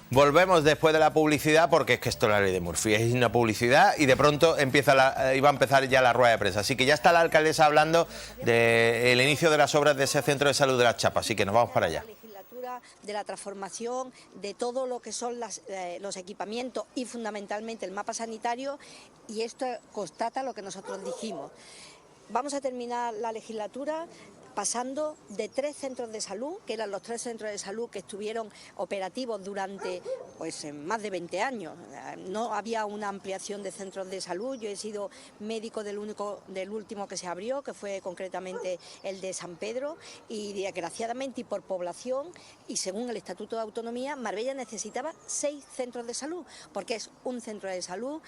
Volvemos después de la publicidad, porque es que esto es la ley de Murphy, es una publicidad y de pronto iba a empezar ya la rueda de prensa. Así que ya está la alcaldesa hablando del inicio de las obras de ese centro de salud de Las Chapas, así que nos vamos para allá. De la transformación, de todo lo que son los equipamientos y fundamentalmente el mapa sanitario, y esto constata lo que nosotros dijimos. Vamos a terminar la legislatura pasando de 3 centros de salud, que eran los 3 centros de salud que estuvieron operativos durante más de 20 años. No había una ampliación de centros de salud. Yo he sido médico del último que se abrió, que fue concretamente el de San Pedro, y desgraciadamente y por población y según el Estatuto de Autonomía, Marbella necesitaba 6 centros de salud, porque es un centro de salud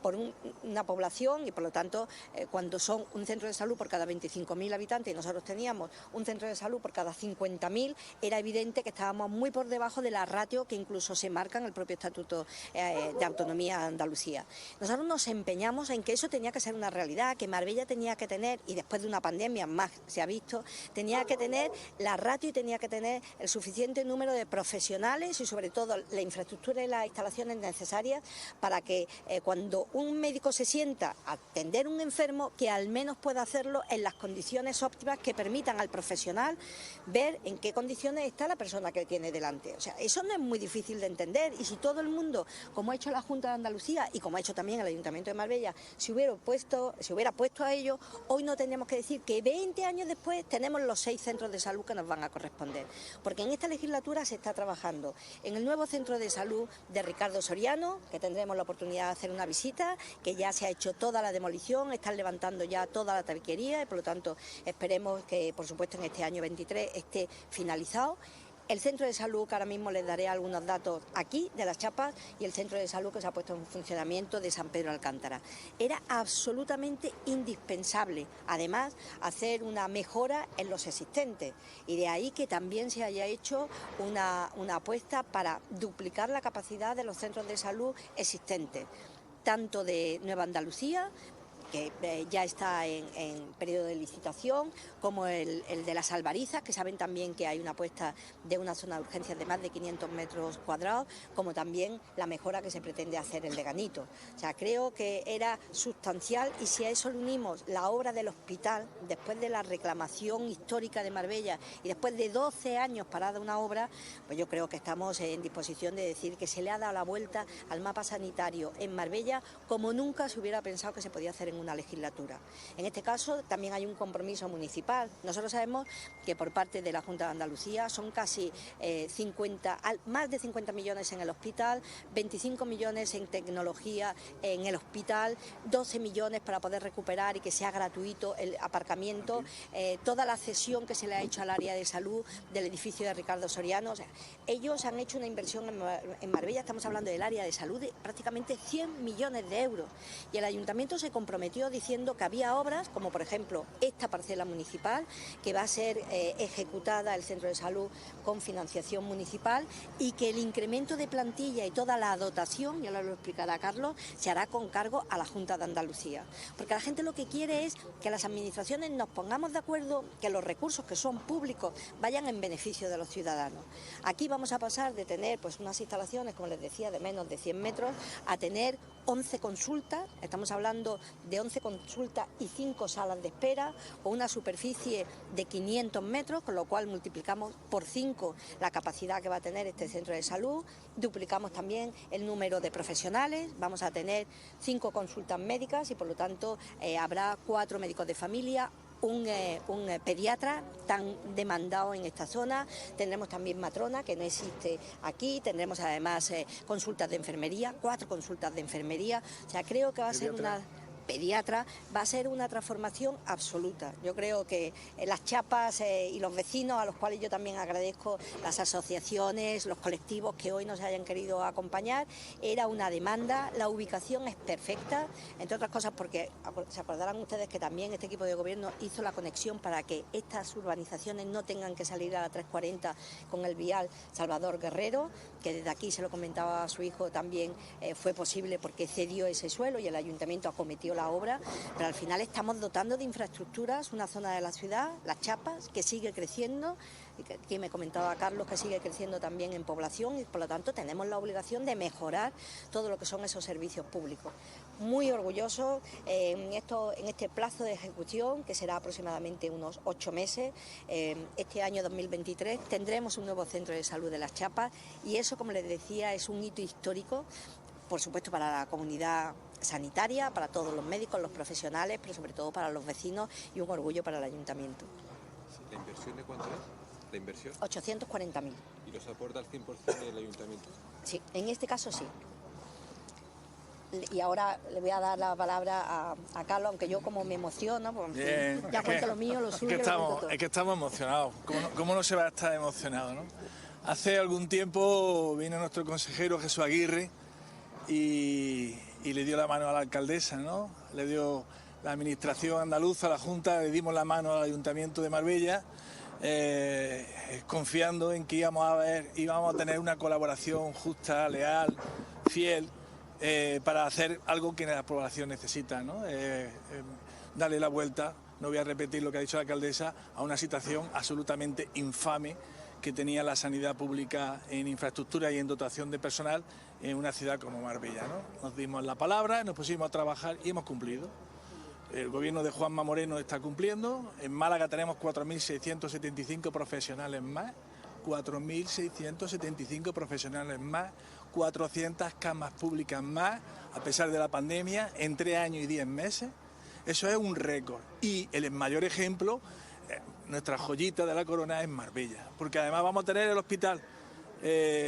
por una población y por lo tanto cuando son un centro de salud por cada 25.000 habitantes y nosotros teníamos un centro de salud por cada 50.000, era evidente que estábamos muy por debajo de la ratio que incluso se marca en el propio Estatuto de Autonomía de Andalucía. Nosotros nos empeñamos en que eso tenía que ser una realidad, que Marbella tenía que tener, y después de una pandemia más se ha visto, tenía que tener la ratio y tenía que tener el suficiente número de profesionales y sobre todo la infraestructura y las instalaciones necesarias para que cuando un médico se sienta a atender a un enfermo, que al menos pueda hacerlo en las condiciones óptimas que permitan al profesional ver en qué condiciones está la persona que tiene delante. O sea, eso no es muy difícil de entender, y si todo el mundo, como ha hecho la Junta de Andalucía y como ha hecho también el Ayuntamiento de Marbella, se hubiera puesto a ello, hoy no tendríamos que decir que 20 años después tenemos los 6 centros de salud que nos van a corresponder, porque en esta legislatura se está trabajando en el nuevo centro de salud de Ricardo Soriano, que tendremos la oportunidad de hacer una visita, que ya se ha hecho toda la demolición, están levantando ya toda la tabiquería y por lo tanto esperemos que por supuesto en este año 23 esté finalizado. El centro de salud, que ahora mismo les daré algunos datos aquí de Las Chapas, y el centro de salud que se ha puesto en funcionamiento de San Pedro Alcántara. Era absolutamente indispensable, además, hacer una mejora en los existentes, y de ahí que también se haya hecho una apuesta para duplicar la capacidad de los centros de salud existentes, tanto de Nueva Andalucía, que ya está en periodo de licitación, como el de las Albarizas, que saben también que hay una apuesta de una zona de urgencias de más de 500 metros cuadrados, como también la mejora que se pretende hacer el de Ganito. O sea, creo que era sustancial, y si a eso le unimos la obra del hospital, después de la reclamación histórica de Marbella y después de 12 años parada una obra, pues yo creo que estamos en disposición de decir que se le ha dado la vuelta al mapa sanitario en Marbella como nunca se hubiera pensado que se podía hacer en una legislatura. En este caso también hay un compromiso municipal. Nosotros sabemos que por parte de la Junta de Andalucía son casi más de 50 millones en el hospital, 25 millones en tecnología en el hospital, 12 millones para poder recuperar y que sea gratuito el aparcamiento, toda la cesión que se le ha hecho al área de salud del edificio de Ricardo Soriano. O sea, ellos han hecho una inversión en Marbella, estamos hablando del área de salud, de prácticamente 100 millones de euros, y el ayuntamiento se comprometió diciendo que había obras, como por ejemplo esta parcela municipal, que va a ser ejecutada el centro de salud con financiación municipal, y que el incremento de plantilla y toda la dotación, ya lo explicará Carlos, se hará con cargo a la Junta de Andalucía. Porque la gente lo que quiere es que las administraciones nos pongamos de acuerdo, que los recursos que son públicos vayan en beneficio de los ciudadanos. Aquí vamos a pasar de tener pues unas instalaciones, como les decía, de menos de 100 metros, a tener 11 consultas, estamos hablando de 11 consultas y 5 salas de espera, o una superficie de 500 metros, con lo cual multiplicamos por 5 la capacidad que va a tener este centro de salud, duplicamos también el número de profesionales, vamos a tener 5 consultas médicas y por lo tanto habrá 4 médicos de familia, un pediatra tan demandado en esta zona, tendremos también matrona, que no existe aquí, tendremos además consultas de enfermería, 4 consultas de enfermería. O sea, creo que va a ser una pediatra, va a ser una transformación absoluta. Yo creo que Las Chapas y los vecinos, a los cuales yo también agradezco, las asociaciones, los colectivos que hoy nos hayan querido acompañar, era una demanda, la ubicación es perfecta, entre otras cosas porque se acordarán ustedes que también este equipo de gobierno hizo la conexión para que estas urbanizaciones no tengan que salir a la 340 con el vial Salvador Guerrero, que desde aquí se lo comentaba a su hijo también, fue posible porque cedió ese suelo y el ayuntamiento acometió la obra, pero al final estamos dotando de infraestructuras una zona de la ciudad, Las Chapas, que sigue creciendo, que me comentaba Carlos, que sigue creciendo también en población, y por lo tanto tenemos la obligación de mejorar todo lo que son esos servicios públicos. Muy orgullosos en este plazo de ejecución, que será aproximadamente unos 8 meses. Este año 2023 tendremos un nuevo centro de salud de Las Chapas, y eso, como les decía, es un hito histórico, por supuesto para la comunidad sanitaria, para todos los médicos, los profesionales, pero sobre todo para los vecinos, y un orgullo para el ayuntamiento. ¿La inversión de cuánto es? ¿La inversión? 840.000. ¿Y los aporta al 100% del ayuntamiento? Sí, en este caso sí. Y ahora le voy a dar la palabra a Carlos, aunque yo como me emociono, pues en fin, ya cuento lo mío, lo suyo, es que estamos emocionados. ¿Cómo no se va a estar emocionado, no? Hace algún tiempo vino nuestro consejero Jesús Aguirre y le dio la mano a la alcaldesa, ¿no? Le dio la administración andaluza, la Junta, le dimos la mano al Ayuntamiento de Marbella, confiando en que íbamos a tener una colaboración justa, leal, fiel, para hacer algo que la población necesita, ¿no? Darle la vuelta, no voy a repetir lo que ha dicho la alcaldesa, a una situación absolutamente infame que tenía la sanidad pública en infraestructura y en dotación de personal en una ciudad como Marbella, ¿no? Nos dimos la palabra, nos pusimos a trabajar y hemos cumplido. El gobierno de Juanma Moreno está cumpliendo. En Málaga tenemos 4.675 profesionales más, 4.675 profesionales más, 400 camas públicas más, a pesar de la pandemia, en 3 años y 10 meses. Eso es un récord. Y el mayor ejemplo, nuestra joyita de la corona es Marbella, porque además vamos a tener el hospital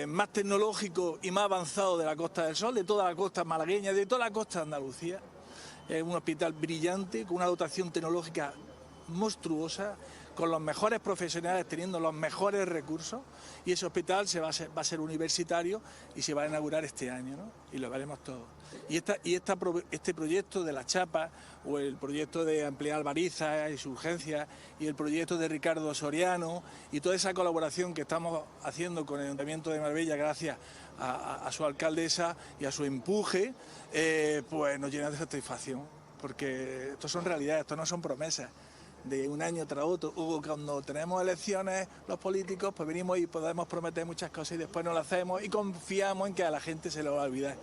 más tecnológico y más avanzado de la Costa del Sol, de toda la costa malagueña, de toda la costa de Andalucía. Es un hospital brillante, con una dotación tecnológica monstruosa, con los mejores profesionales, teniendo los mejores recursos, y ese hospital va a ser universitario y se va a inaugurar este año, ¿no? Y lo veremos todo. Este proyecto de La Chapa, o el proyecto de ampliar Albariza y su urgencia, y el proyecto de Ricardo Soriano, y toda esa colaboración que estamos haciendo con el Ayuntamiento de Marbella, gracias a su alcaldesa y a su empuje, pues nos llena de satisfacción, porque esto son realidades, esto no son promesas de un año tras otro. Cuando tenemos elecciones los políticos, pues venimos y podemos prometer muchas cosas y después no lo hacemos y confiamos en que a la gente se lo va a olvidar.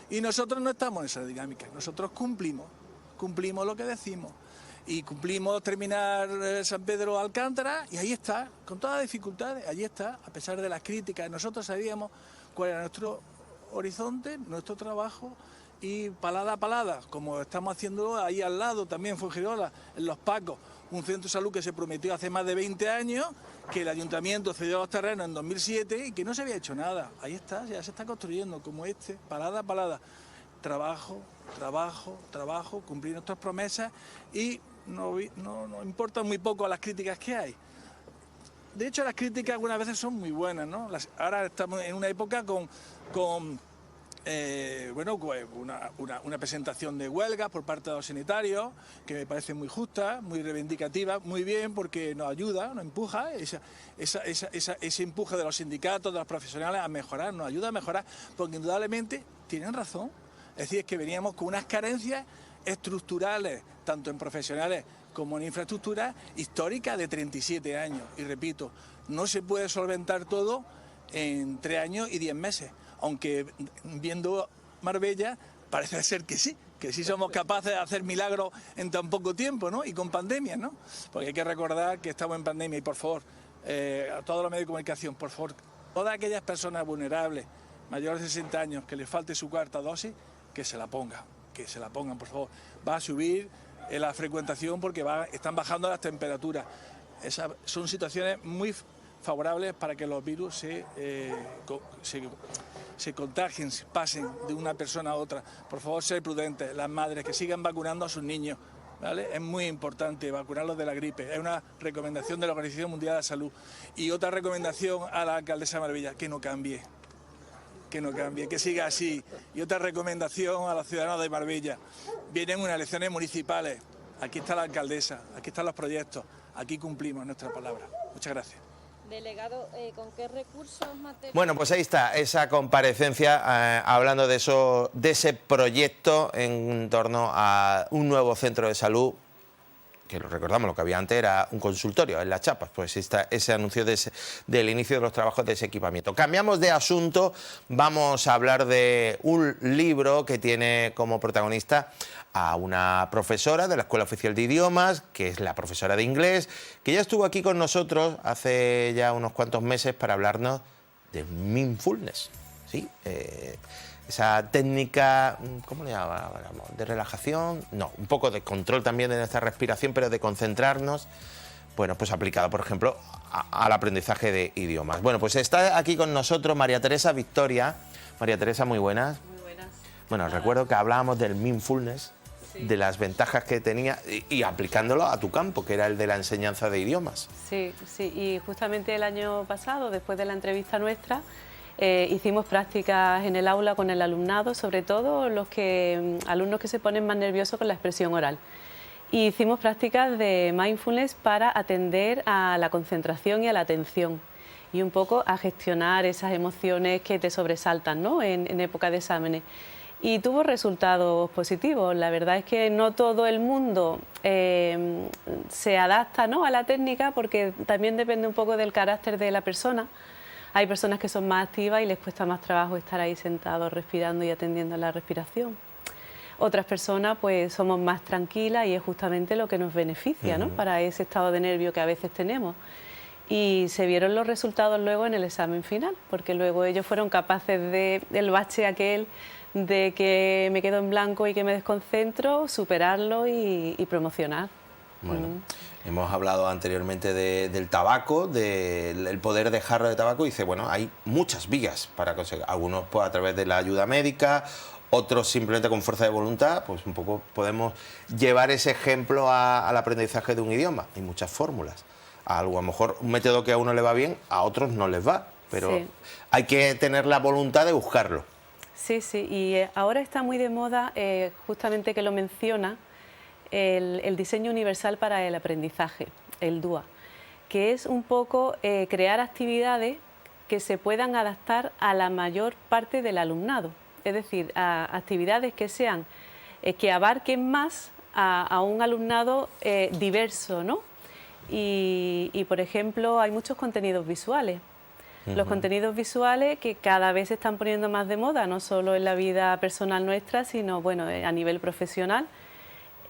Y nosotros no estamos en esa dinámica, nosotros cumplimos lo que decimos. Y cumplimos terminar San Pedro Alcántara, y ahí está, con todas las dificultades, ahí está, a pesar de las críticas. Nosotros sabíamos cuál era nuestro horizonte, nuestro trabajo, y palada a palada, como estamos haciendo ahí al lado, también en Fuengirola, en Los Pacos, un centro de salud que se prometió hace más de 20 años, que el ayuntamiento cedió los terrenos en 2007 y que no se había hecho nada. Ahí está, ya se está construyendo como palada a palada. Trabajo, cumplir nuestras promesas, y no importan muy poco las críticas que hay. De hecho, las críticas algunas veces son muy buenas, ¿no? Ahora estamos en una época con una presentación de huelgas por parte de los sanitarios, que me parece muy justa, muy reivindicativa, muy bien, porque nos ayuda, nos empuja, ese empuje de los sindicatos, de los profesionales a mejorar, nos ayuda a mejorar, porque indudablemente tienen razón. Es decir, es que veníamos con unas carencias estructurales, tanto en profesionales como en infraestructura, históricas de 37 años. Y repito, no se puede solventar todo en 3 años y 10 meses. Aunque viendo Marbella parece ser que sí somos capaces de hacer milagros en tan poco tiempo, ¿no? Y con pandemia, ¿no? Porque hay que recordar que estamos en pandemia y, por favor, a todos los medios de comunicación, por favor, todas aquellas personas vulnerables, mayores de 60 años, que les falte su 4ª dosis, que se la pongan, por favor. Va a subir la frecuentación porque están bajando las temperaturas. Son situaciones muy favorables para que los virus se contagien, pasen de una persona a otra. Por favor, ser prudentes. Las madres que sigan vacunando a sus niños, ¿vale? Es muy importante vacunarlos de la gripe. Es una recomendación de la Organización Mundial de la Salud. Y otra recomendación a la alcaldesa de Marbella, que no cambie, que siga así. Y otra recomendación a los ciudadanos de Marbella. Vienen unas elecciones municipales. Aquí está la alcaldesa, aquí están los proyectos, aquí cumplimos nuestra palabra. Muchas gracias. Delegado, ¿con qué recursos materiales? Bueno, pues ahí está esa comparecencia hablando de eso, de ese proyecto en torno a un nuevo centro de salud, que lo recordamos, lo que había antes era un consultorio en Las Chapas, pues está ese anuncio del inicio de los trabajos de ese equipamiento. Cambiamos de asunto, vamos a hablar de un libro que tiene como protagonista a una profesora de la Escuela Oficial de Idiomas, que es la profesora de inglés, que ya estuvo aquí con nosotros hace ya unos cuantos meses para hablarnos de mindfulness, ¿sí? Esa técnica, ¿cómo le llamamos? ¿De relajación? No, un poco de control también de nuestra respiración, pero de concentrarnos, bueno, pues aplicado, por ejemplo, al aprendizaje de idiomas. Bueno, pues está aquí con nosotros María Teresa Victoria. María Teresa, muy buenas. Muy buenas. Bueno, recuerdo que hablábamos del mindfulness, sí, de las ventajas que tenía y aplicándolo a tu campo, que era el de la enseñanza de idiomas. Sí, sí, y justamente el año pasado, después de la entrevista nuestra, hicimos prácticas en el aula con el alumnado, sobre todo los alumnos que se ponen más nerviosos con la expresión oral. Y hicimos prácticas de mindfulness para atender a la concentración y a la atención y un poco a gestionar esas emociones que te sobresaltan, ¿no?, en época de exámenes. Y tuvo resultados positivos. La verdad es que no todo el mundo se adapta, ¿no?, a la técnica, porque también depende un poco del carácter de la persona. Hay personas que son más activas y les cuesta más trabajo estar ahí sentados, respirando y atendiendo a la respiración. Otras personas pues somos más tranquilas y es justamente lo que nos beneficia, ¿no?, para ese estado de nervio que a veces tenemos. Y se vieron los resultados luego en el examen final, porque luego ellos fueron capaces del bache aquel de que me quedo en blanco y que me desconcentro, superarlo y promocionar. Bueno, hemos hablado anteriormente del tabaco, del poder dejarlo de tabaco, y dice, bueno, hay muchas vías para conseguir. Algunos pues a través de la ayuda médica, otros simplemente con fuerza de voluntad, pues un poco podemos llevar ese ejemplo al aprendizaje de un idioma. Hay muchas fórmulas. A lo mejor un método que a uno le va bien, a otros no les va, pero sí, hay que tener la voluntad de buscarlo. Sí, sí, y ahora está muy de moda, justamente que lo menciona, el diseño universal para el aprendizaje, el DUA, que es un poco crear actividades que se puedan adaptar a la mayor parte del alumnado, es decir, a actividades que sean, que abarquen más a un alumnado diverso, ¿no? Y, por ejemplo, hay muchos contenidos visuales. Los contenidos visuales que cada vez se están poniendo más de moda, no solo en la vida personal nuestra, sino bueno, a nivel profesional,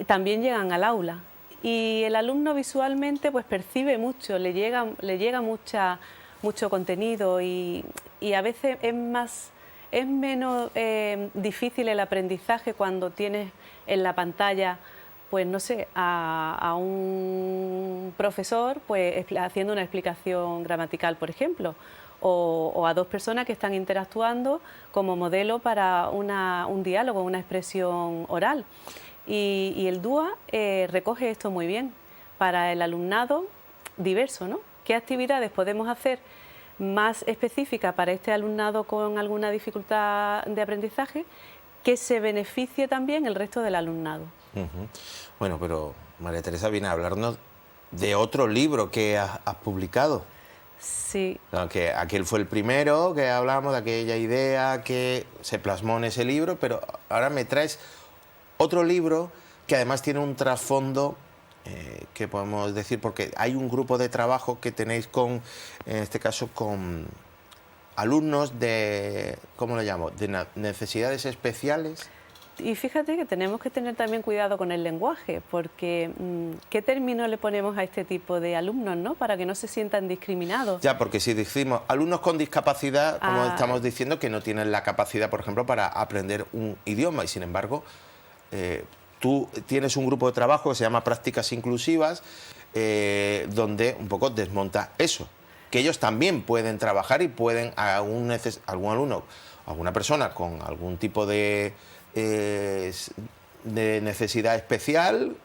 también llegan al aula. Y el alumno visualmente pues percibe mucho, le llega mucho contenido y a veces es menos difícil el aprendizaje cuando tienes en la pantalla, pues no sé, a un profesor pues haciendo una explicación gramatical, por ejemplo, o a dos personas que están interactuando como modelo para un diálogo, una expresión oral. Y el DUA recoge esto muy bien para el alumnado diverso, ¿no? ¿Qué actividades podemos hacer más específicas para este alumnado con alguna dificultad de aprendizaje que se beneficie también el resto del alumnado? Bueno, pero María Teresa viene a hablarnos de otro libro que has publicado. Sí. Que aquel fue el primero, que hablábamos de aquella idea que se plasmó en ese libro, pero ahora me traes otro libro que además tiene un trasfondo que podemos decir, porque hay un grupo de trabajo que tenéis en este caso, con alumnos de, ¿cómo lo llamo?, de necesidades especiales. Y fíjate que tenemos que tener también cuidado con el lenguaje, porque ¿qué término le ponemos a este tipo de alumnos, ¿no?, para que no se sientan discriminados? Ya, porque si decimos alumnos con discapacidad, como estamos diciendo, que no tienen la capacidad, por ejemplo, para aprender un idioma, y sin embargo, tú tienes un grupo de trabajo que se llama Prácticas Inclusivas, donde un poco desmonta eso, que ellos también pueden trabajar y pueden, algún alumno, alguna persona con algún tipo de necesidad especial,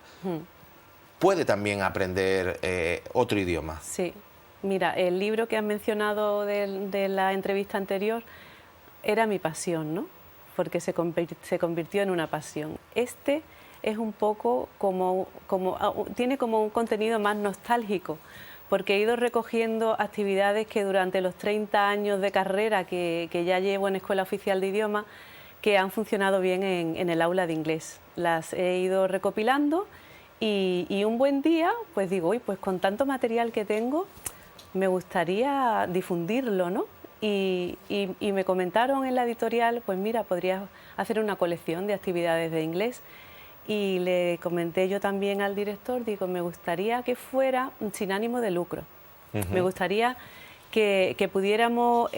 puede también aprender otro idioma. Sí, mira, el libro que has mencionado de la entrevista anterior era mi pasión, ¿no?, porque se convirtió en una pasión. Este es un poco tiene como un contenido más nostálgico, porque he ido recogiendo actividades que durante los 30 años de carrera que ya llevo en Escuela Oficial de Idiomas, que han funcionado bien en el aula de inglés. Las he ido recopilando y un buen día, pues digo, uy, pues con tanto material que tengo, me gustaría difundirlo, ¿no? Y me comentaron en la editorial, pues mira, podrías hacer una colección de actividades de inglés. Y le comenté yo también al director, digo, me gustaría que fuera sin ánimo de lucro. Me gustaría que pudiéramos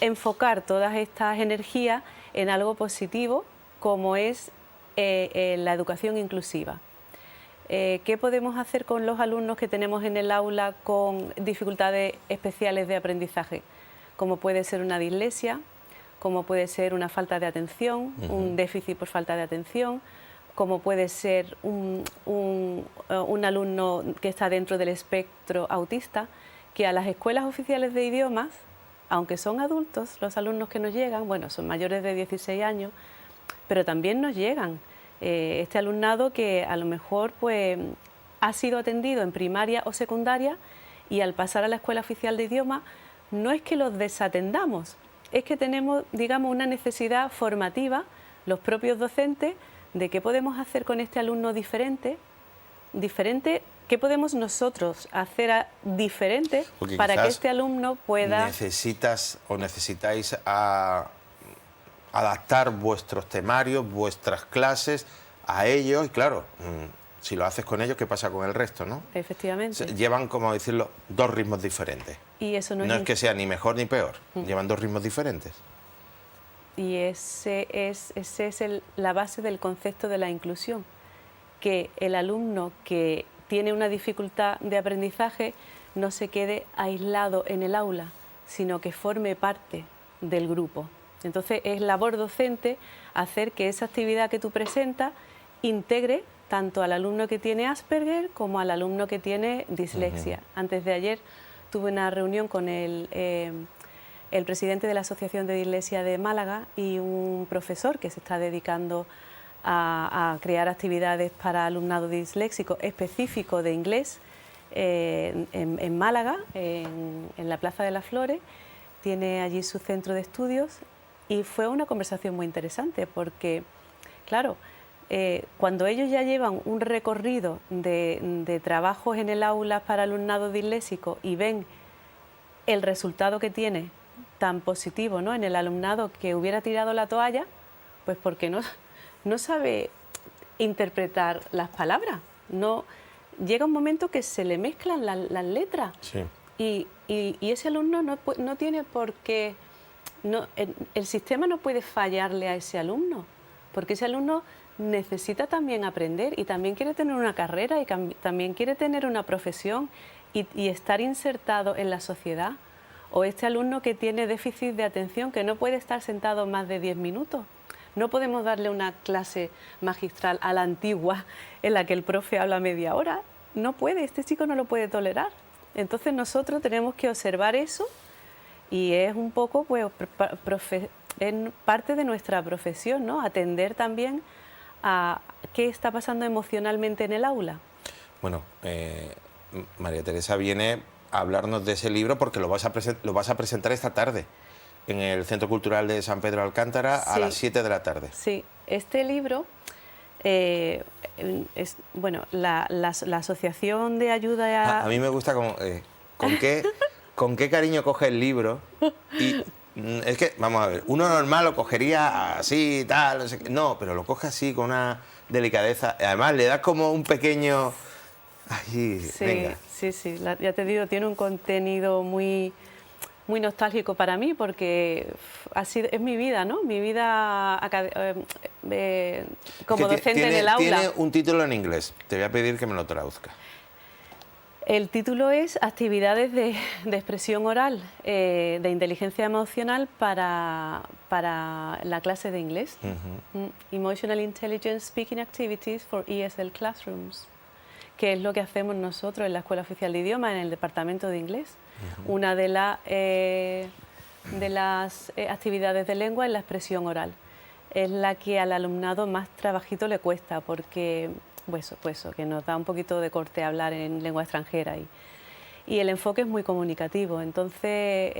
enfocar todas estas energías en algo positivo, como es la educación inclusiva. ¿Qué podemos hacer con los alumnos que tenemos en el aula con dificultades especiales de aprendizaje? Como puede ser una dislexia, como puede ser una falta de atención, un déficit por falta de atención, como puede ser un alumno que está dentro del espectro autista, que a las escuelas oficiales de idiomas, aunque son adultos, los alumnos que nos llegan, bueno, son mayores de 16 años, pero también nos llegan este alumnado que a lo mejor pues, ha sido atendido en primaria o secundaria y al pasar a la escuela oficial de idiomas no es que los desatendamos, es que tenemos, digamos, una necesidad formativa, los propios docentes, de qué podemos hacer con este alumno diferente, qué podemos nosotros hacer diferente para que este alumno pueda... Necesitas o necesitáis adaptar vuestros temarios, vuestras clases a ellos y claro, si lo haces con ellos, ¿qué pasa con el resto, no? Efectivamente. Llevan, como decirlo, dos ritmos diferentes. Y eso no es que sea ni mejor ni peor, llevan dos ritmos diferentes. Y esa es la base del concepto de la inclusión, que el alumno que tiene una dificultad de aprendizaje no se quede aislado en el aula, sino que forme parte del grupo. Entonces es labor docente hacer que esa actividad que tú presentas integre tanto al alumno que tiene Asperger como al alumno que tiene dislexia. Antes de ayer tuve una reunión con el presidente de la Asociación de Dislexia de Málaga y un profesor que se está dedicando a crear actividades para alumnado disléxico específico de inglés en Málaga, en la Plaza de las Flores. Tiene allí su centro de estudios y fue una conversación muy interesante porque, claro, cuando ellos ya llevan un recorrido de trabajos en el aula para alumnado disléxico y ven el resultado que tiene tan positivo, ¿no?, en el alumnado que hubiera tirado la toalla, pues porque no sabe interpretar las palabras. Llega un momento que se le mezclan las letras. Sí. Y ese alumno no tiene por qué... el sistema no puede fallarle a ese alumno, porque ese alumno necesita también aprender y también quiere tener una carrera y también quiere tener una profesión y estar insertado en la sociedad. O este alumno que tiene déficit de atención, que no puede estar sentado más de 10 minutos. No podemos darle una clase magistral a la antigua en la que el profe habla media hora. No puede, este chico no lo puede tolerar. Entonces nosotros tenemos que observar eso y es un poco, pues, en parte de nuestra profesión, ¿no? Atender también a qué está pasando emocionalmente en el aula. Bueno, María Teresa viene a hablarnos de ese libro porque lo vas a presentar esta tarde en el Centro Cultural de San Pedro de Alcántara a las 7 de la tarde. Sí, este libro, bueno, la Asociación de Ayuda a mí me gusta con qué cariño coge el libro y es que, vamos a ver, uno normal lo cogería así, tal, no sé qué. No, pero lo coge así con una delicadeza. Además, le das como un pequeño... Ay, sí, venga. Sí, ya te digo, tiene un contenido muy nostálgico para mí porque es mi vida, ¿no? Mi vida como docente en el aula. Tiene un título en inglés, te voy a pedir que me lo traduzca. El título es Actividades de expresión oral, de inteligencia emocional para la clase de inglés. Emotional Intelligence Speaking Activities for ESL Classrooms, que es lo que hacemos nosotros en la Escuela Oficial de Idiomas, en el Departamento de Inglés. Una de las actividades de lengua es la expresión oral. Es la que al alumnado más trabajito le cuesta porque... Pues, que nos da un poquito de corte hablar en lengua extranjera. y el enfoque es muy comunicativo. Entonces,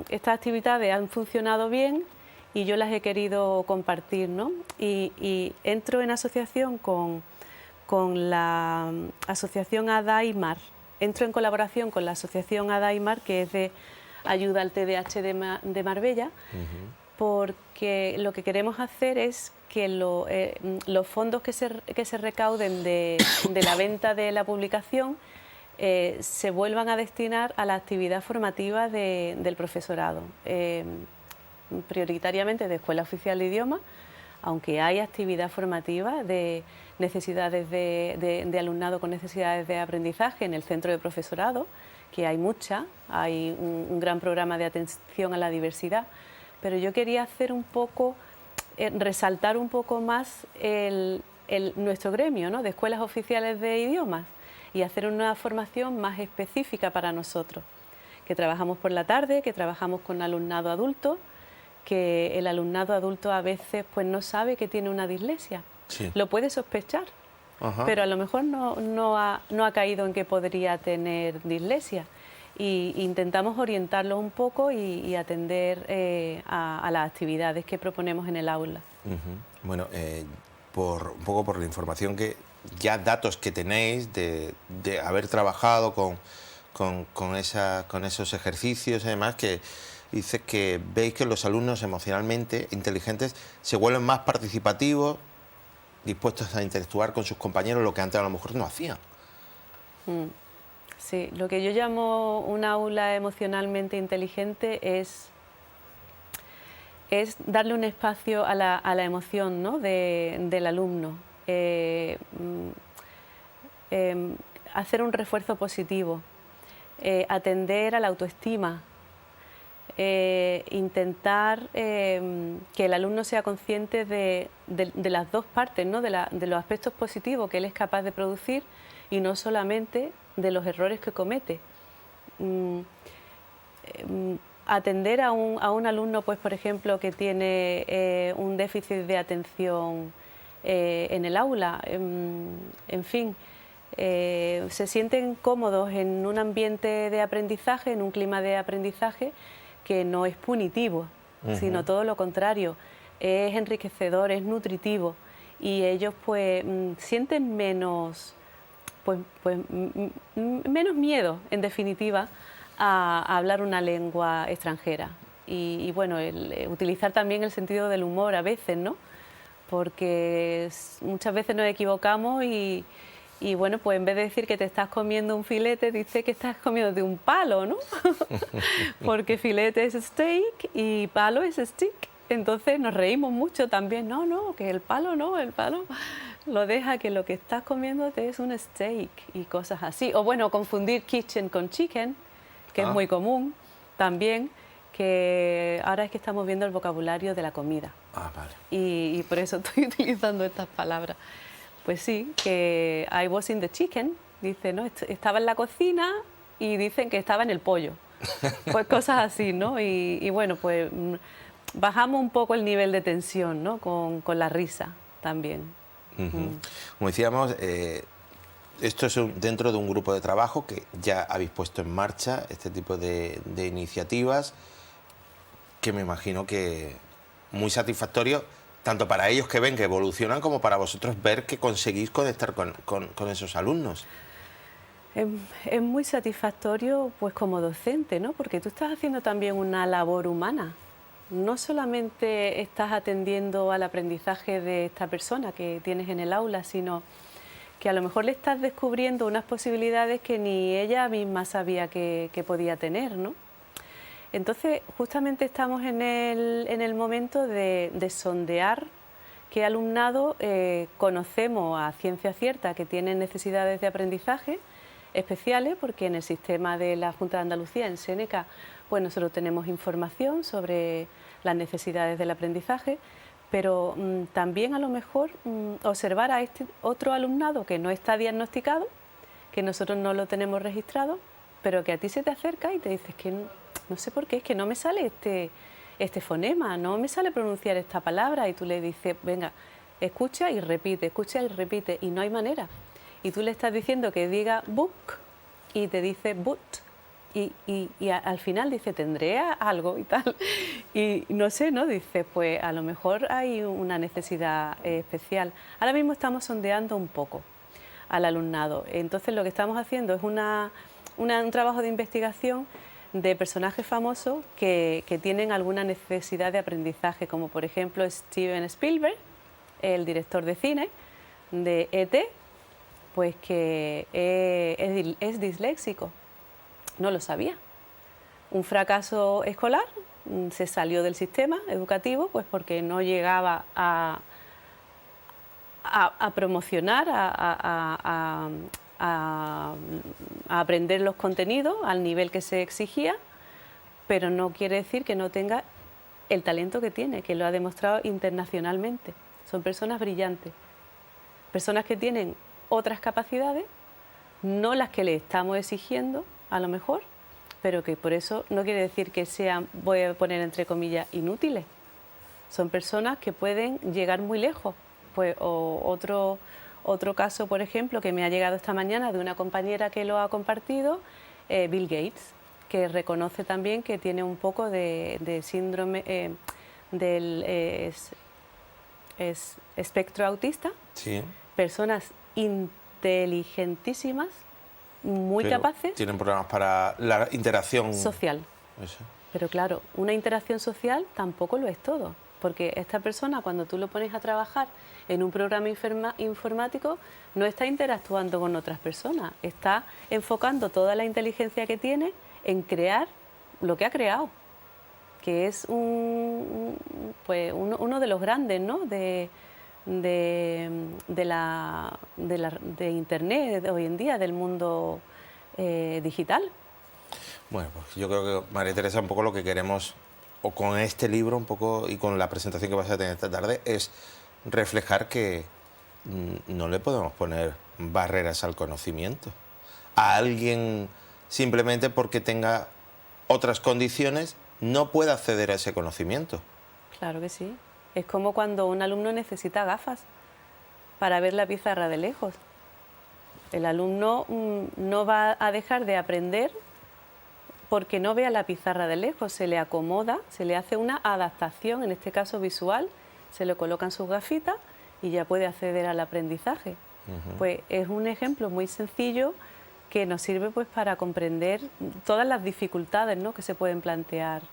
estas actividades han funcionado bien y yo las he querido compartir, ¿no? Y entro en asociación con la asociación Adaimar, entro en colaboración con la asociación Adaimar, que es de ayuda al TDAH de Marbella, porque lo que queremos hacer es que los fondos que se recauden de la venta de la publicación se vuelvan a destinar a la actividad formativa del profesorado, prioritariamente de Escuela Oficial de Idiomas, aunque hay actividad formativa de necesidades de alumnado con necesidades de aprendizaje en el centro de profesorado, que hay mucha, hay un gran programa de atención a la diversidad, pero yo quería hacer un poco, resaltar un poco más nuestro gremio, ¿no?, de escuelas oficiales de idiomas, y hacer una formación más específica para nosotros, que trabajamos por la tarde, que trabajamos con alumnado adulto, que el alumnado adulto a veces pues no sabe que tiene una dislexia. Sí. Lo puede sospechar, pero a lo mejor no ha caído en que podría tener dislexia. Y intentamos orientarlo un poco y atender a las actividades que proponemos en el aula. Bueno, un poco por la información ya datos que tenéis de haber trabajado con esos ejercicios y demás, que dice que veis que los alumnos emocionalmente inteligentes se vuelven más participativos, dispuestos a interactuar con sus compañeros, lo que antes a lo mejor no hacían. Sí, lo que yo llamo un aula emocionalmente inteligente es darle un espacio a la emoción, ¿no?, del alumno, hacer un refuerzo positivo, atender a la autoestima, intentar que el alumno sea consciente de las dos partes, ¿no?, de los aspectos positivos que él es capaz de producir y no solamente de los errores que comete. Atender a un alumno, pues por ejemplo, que tiene un déficit de atención en el aula, en fin, se sienten cómodos en un ambiente de aprendizaje, en un clima de aprendizaje que no es punitivo, sino todo lo contrario, es enriquecedor, es nutritivo, y ellos pues sienten menos miedo, en definitiva, a hablar una lengua extranjera. Y bueno, utilizar también el sentido del humor a veces, ¿no?, porque muchas veces nos equivocamos y bueno, pues en vez de decir que te estás comiendo un filete, dice que estás comiendo de un palo, ¿no? Porque filete es steak y palo es stick. Entonces nos reímos mucho también. No, que el palo no, el palo lo deja, que lo que estás comiendo es un steak y cosas así. O bueno, confundir kitchen con chicken, que es muy común también, que ahora es que estamos viendo el vocabulario de la comida. Vale. Y por eso estoy utilizando estas palabras. Pues sí, que I was in the chicken, dice, ¿no? Estaba en la cocina y dicen que estaba en el pollo. Pues cosas así, ¿no? Y bueno, pues bajamos un poco el nivel de tensión, ¿no?, con la risa también. Como decíamos, esto es dentro de un grupo de trabajo que ya habéis puesto en marcha, este tipo de iniciativas, que me imagino que muy satisfactorio, tanto para ellos que ven que evolucionan, como para vosotros ver que conseguís conectar con esos alumnos. Es muy satisfactorio, pues como docente, ¿no?, porque tú estás haciendo también una labor humana. No solamente estás atendiendo al aprendizaje de esta persona que tienes en el aula, sino que a lo mejor le estás descubriendo unas posibilidades que ni ella misma sabía que podía tener, ¿no? Entonces, justamente estamos en el momento de sondear qué alumnado conocemos a ciencia cierta que tienen necesidades de aprendizaje especiales, porque en el sistema de la Junta de Andalucía, en Seneca, pues nosotros tenemos información sobre las necesidades del aprendizaje, pero también a lo mejor observar a este otro alumnado que no está diagnosticado, que nosotros no lo tenemos registrado, pero que a ti se te acerca y te dices que no sé por qué, es que no me sale este fonema, no me sale pronunciar esta palabra, y tú le dices, venga, escucha y repite, y no hay manera. Y tú le estás diciendo que diga book y te dice boot, Al final dice, ¿tendré algo y tal? Y no sé, ¿no? Dice, pues a lo mejor hay una necesidad especial. Ahora mismo estamos sondeando un poco al alumnado. Entonces lo que estamos haciendo es un trabajo de investigación de personajes famosos que tienen alguna necesidad de aprendizaje, como por ejemplo Steven Spielberg, el director de cine de E.T., pues que es disléxico. No lo sabía. Un fracaso escolar, se salió del sistema educativo pues porque no llegaba a promocionar, a aprender los contenidos al nivel que se exigía, pero no quiere decir que no tenga el talento que tiene, que lo ha demostrado internacionalmente. Son personas brillantes, personas que tienen otras capacidades, no las que le estamos exigiendo, a lo mejor, pero que por eso no quiere decir que sean, voy a poner entre comillas, inútiles. Son personas que pueden llegar muy lejos. Pues, otro caso, por ejemplo, que me ha llegado esta mañana de una compañera que lo ha compartido, Bill Gates, que reconoce también que tiene un poco de síndrome del espectro autista. Sí. Personas inteligentísimas, muy Pero capaces. tienen problemas para la interacción social. Eso. Pero claro, una interacción social tampoco lo es todo, porque esta persona, cuando tú lo pones a trabajar en un programa informático, no está interactuando con otras personas, está enfocando toda la inteligencia que tiene en crear lo que ha creado, que es uno de los grandes, ¿no?, de Internet hoy en día, del mundo digital. Bueno, pues yo creo que, María Teresa, un poco lo que queremos, o con este libro un poco y con la presentación que vas a tener esta tarde, es reflejar que no le podemos poner barreras al conocimiento. A alguien, simplemente porque tenga otras condiciones, no puede acceder a ese conocimiento. Claro que sí. Es como cuando un alumno necesita gafas para ver la pizarra de lejos. El alumno no va a dejar de aprender porque no vea la pizarra de lejos, se le acomoda, se le hace una adaptación, en este caso visual, se le colocan sus gafitas y ya puede acceder al aprendizaje. Pues es un ejemplo muy sencillo que nos sirve pues para comprender todas las dificultades, ¿no?, que se pueden plantear,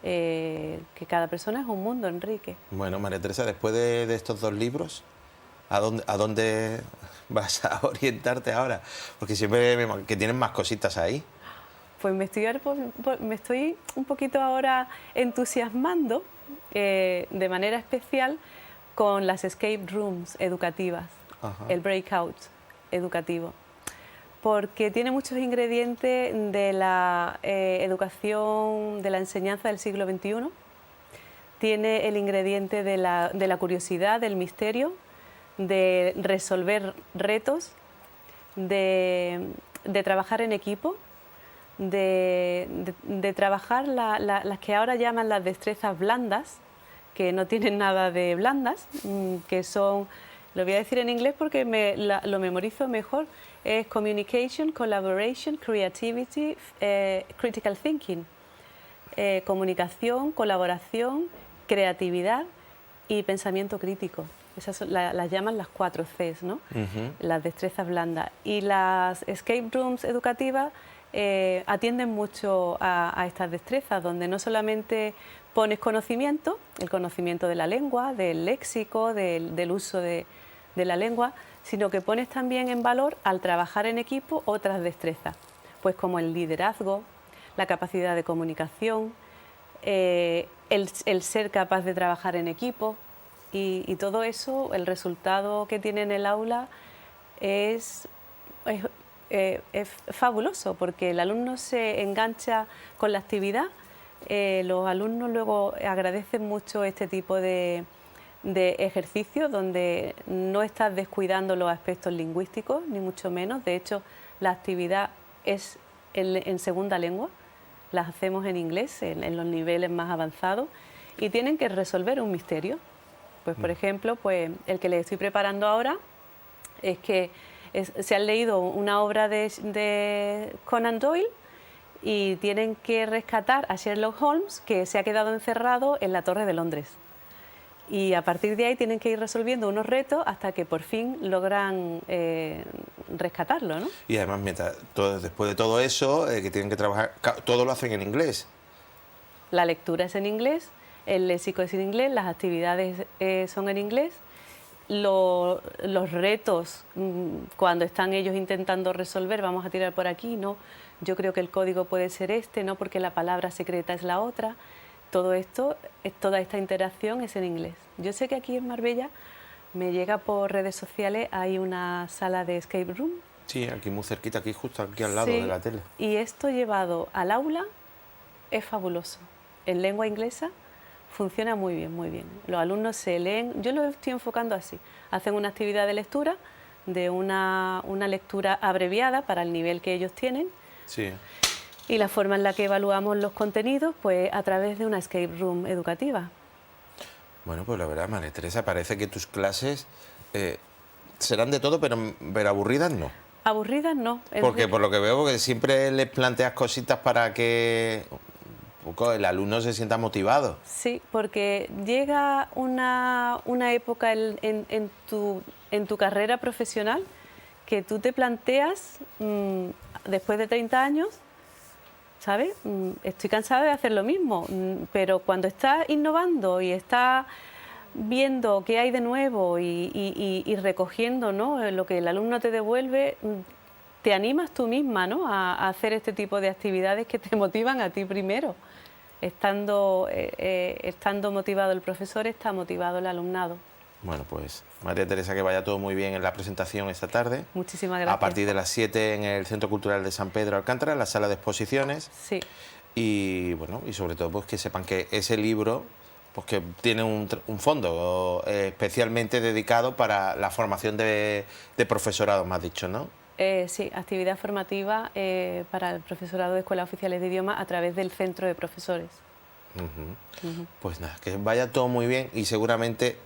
que cada persona es un mundo, Enrique. Bueno, María Teresa, después de estos dos libros, ¿a dónde vas a orientarte ahora? Porque siempre que tienen más cositas ahí. Pues me estoy un poquito ahora entusiasmando de manera especial con las escape rooms educativas, el breakout educativo, porque tiene muchos ingredientes de la educación, de la enseñanza del siglo XXI, tiene el ingrediente de la curiosidad, del misterio, de resolver retos, de trabajar en equipo, de trabajar las que ahora llaman las destrezas blandas, que no tienen nada de blandas, que son, lo voy a decir en inglés porque lo memorizo mejor, es communication, collaboration, creativity, critical thinking. Comunicación, colaboración, creatividad y pensamiento crítico. Esas las llaman las 4 Cs, ¿no? Las destrezas blandas. Y las escape rooms educativas atienden mucho a estas destrezas, donde no solamente pones conocimiento, el conocimiento de la lengua, del léxico, del uso de la lengua, sino que pones también en valor, al trabajar en equipo, otras destrezas, pues como el liderazgo, la capacidad de comunicación, el ser capaz de trabajar en equipo, y todo eso, el resultado que tiene en el aula es fabuloso, porque el alumno se engancha con la actividad. Los alumnos luego agradecen mucho este tipo de ejercicios donde no estás descuidando los aspectos lingüísticos, ni mucho menos. De hecho, la actividad es en segunda lengua, las hacemos en inglés, en los niveles más avanzados, y tienen que resolver un misterio. Pues, por ejemplo, pues, el que les estoy preparando ahora es que se han leído una obra de Conan Doyle y tienen que rescatar a Sherlock Holmes, que se ha quedado encerrado en la Torre de Londres. Y a partir de ahí tienen que ir resolviendo unos retos hasta que por fin logran rescatarlo, ¿no? Y además, después de todo eso, que tienen que trabajar, todo lo hacen en inglés. La lectura es en inglés, el léxico es en inglés, las actividades son en inglés. Los retos, cuando están ellos intentando resolver, vamos a tirar por aquí, no, yo creo que el código puede ser este, no, porque la palabra secreta es la otra. Todo esto, toda esta interacción es en inglés. Yo sé que aquí en Marbella me llega por redes sociales, hay una sala de escape room. Sí, aquí muy cerquita, aquí justo aquí al lado Sí, de la tele. y esto llevado al aula es fabuloso. En lengua inglesa funciona muy bien, muy bien. Los alumnos se leen, yo lo estoy enfocando así, hacen una actividad de lectura, de una lectura abreviada para el nivel que ellos tienen. Sí. Y la forma en la que evaluamos los contenidos, pues a través de una escape room educativa. Bueno, pues la verdad, María Teresa, parece que tus clases serán de todo, pero aburridas no. Aburridas no. Porque por lo que veo, que siempre les planteas cositas para que un poco el alumno se sienta motivado. Sí, porque llega una época en tu carrera profesional que tú te planteas, después de 30 años, ¿sabes? Estoy cansada de hacer lo mismo, pero cuando estás innovando y estás viendo qué hay de nuevo y recogiendo, ¿no?, lo que el alumno te devuelve, te animas tú misma, ¿no?, a hacer este tipo de actividades que te motivan a ti primero. Estando motivado el profesor, está motivado el alumnado. Bueno, pues María Teresa, que vaya todo muy bien en la presentación esta tarde. Muchísimas gracias. A partir de las 7 en el Centro Cultural de San Pedro Alcántara, en la sala de exposiciones. Sí. Y bueno, y sobre todo pues que sepan que ese libro pues que tiene un fondo especialmente dedicado para la formación de profesorado, me has dicho, ¿no? Sí, actividad formativa para el profesorado de escuelas oficiales de idiomas a través del centro de profesores. Pues nada, que vaya todo muy bien y seguramente